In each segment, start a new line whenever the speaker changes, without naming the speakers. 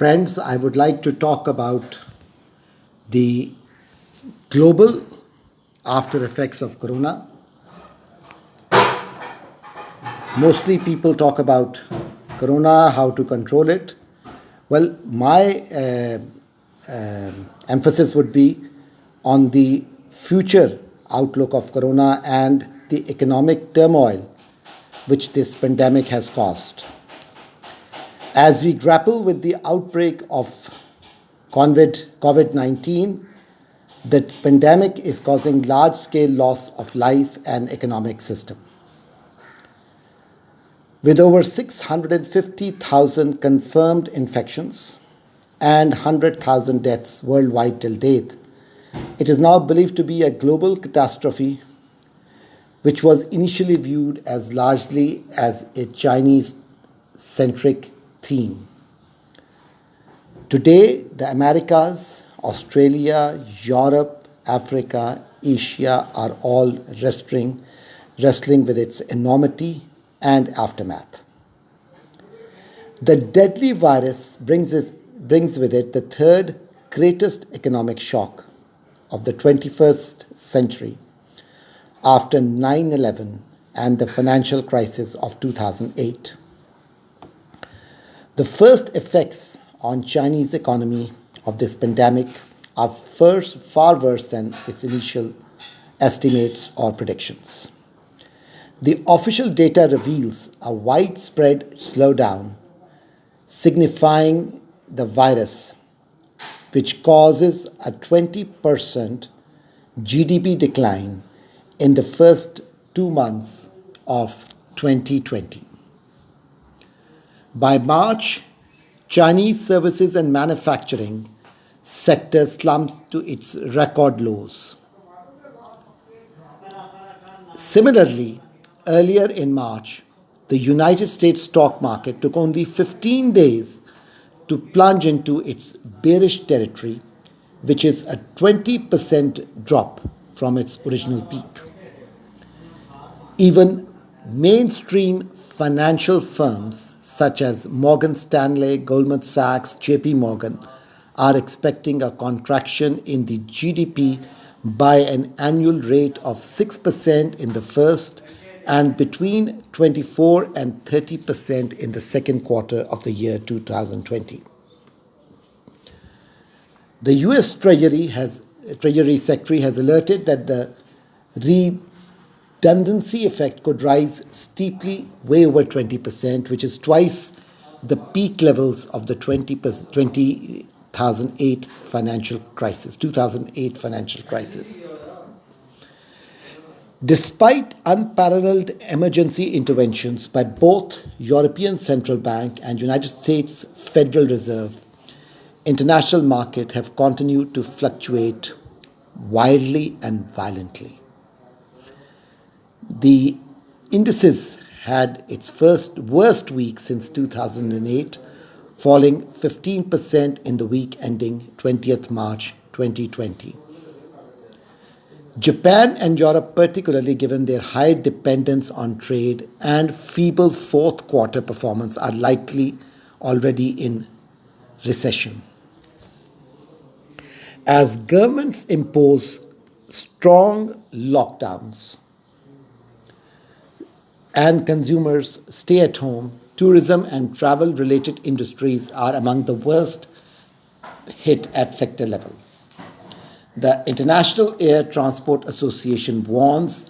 Friends, I would like to talk about the global after effects of corona. Mostly people talk about corona, how to control it. Well, my emphasis would be on the future outlook of corona and the economic turmoil which this pandemic has caused. As we grapple with the outbreak of COVID 19, the pandemic is causing large scale loss of life and economic system. With over 650,000 confirmed infections and 100,000 deaths worldwide till date, it is now believed to be a global catastrophe which was initially viewed as largely as a Chinese-centric theme. Today, the Americas, Australia, Europe, Africa, Asia are all wrestling with its enormity and aftermath. The deadly virus brings with it the third greatest economic shock of the 21st century after 9/11 and the financial crisis of 2008. The first effects on Chinese economy of this pandemic are far worse than its initial estimates or predictions. The official data reveals a widespread slowdown, signifying the virus, which causes a 20% GDP decline in the first 2 months of 2020. By March, Chinese services and manufacturing sector slumped to its record lows. Similarly, earlier in March, the United States stock market took only 15 days to plunge into its bearish territory, which is a 20% drop from its original peak. Even mainstream financial firms such as Morgan Stanley, Goldman Sachs, JP Morgan are expecting a contraction in the GDP by an annual rate of 6% in the first and between 24 and 30% in the second quarter of the year 2020. The US Treasury Secretary has alerted that the redundancy effect could rise steeply way over 20%, which is twice the peak levels of the 2008 financial crisis. Despite unparalleled emergency interventions by both European Central Bank and United States Federal Reserve, international markets have continued to fluctuate wildly and violently. The indices had its first worst week since 2008, falling 15% in the week ending 20th March 2020. Japan and Europe, particularly given their high dependence on trade and feeble fourth quarter performance, are likely already in recession. As governments impose strong lockdowns and consumers stay at home, tourism and travel-related industries are among the worst hit at sector level. The International Air Transport Association warns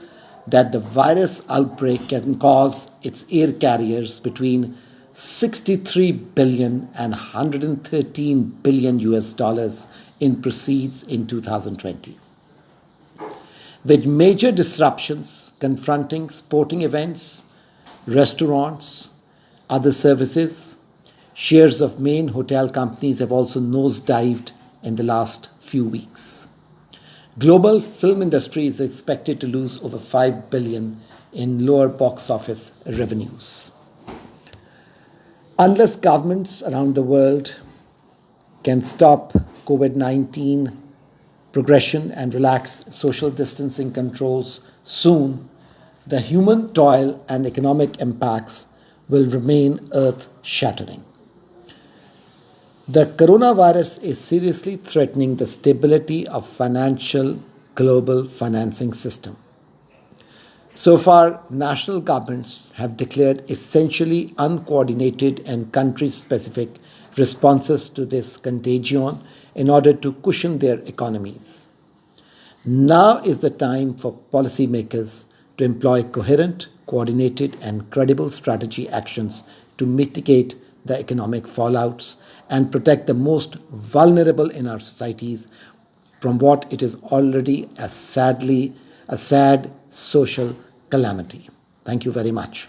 that the virus outbreak can cost its air carriers between $63 billion and $113 billion in proceeds in 2020. With major disruptions confronting sporting events, restaurants, other services, shares of main hotel companies have also nosedived in the last few weeks. Global film industry is expected to lose over $5 billion in lower box office revenues. Unless governments around the world can stop COVID-19 progression and relax social distancing controls soon, the human toil and economic impacts will remain earth-shattering. The coronavirus is seriously threatening the stability of financial global financing system. So far, national governments have declared essentially uncoordinated and country-specific responses to this contagion in order to cushion their economies. Now is the time for policymakers to employ coherent, coordinated, and credible strategy actions to mitigate the economic fallouts and protect the most vulnerable in our societies from what it is already a sad social calamity. Thank you very much.